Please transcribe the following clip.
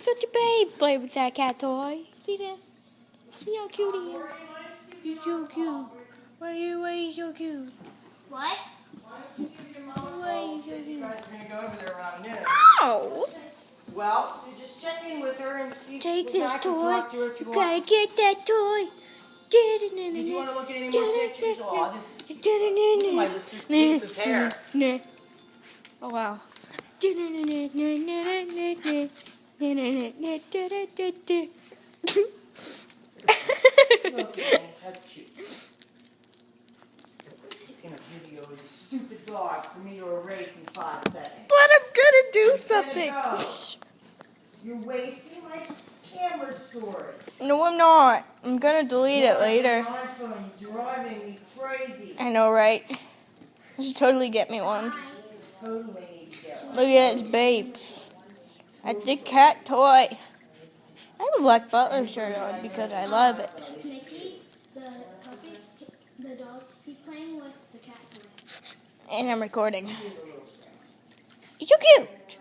such a babe. Play with that cat toy. See this? See how cute he is? He's so cute. Why are you so cute? What? Why are you so cute? You guys are going to go over there around noon. Oh! Well, you just check in with her and see Take if this I can toy. talk to her if You you gotta want. get that toy. Did you want to look at any more pictures? Oh, this is Lisa's hair. Oh, wow. Look at me. That's cute. Taking a video of this stupid dog for me to erase in 5 seconds. But I'm gonna do something. You're wasting my camera storage. No, I'm not. I'm gonna delete it later. My phone, you're driving me crazy. I know, right? I should totally get me one. Totally need to get one. Look at it, babes. That's the cat toy. I have a Black Butler shirt on because I love it. Snippy, the puppy, the dog, he's playing with the cat toy. And I'm recording. He's so cute.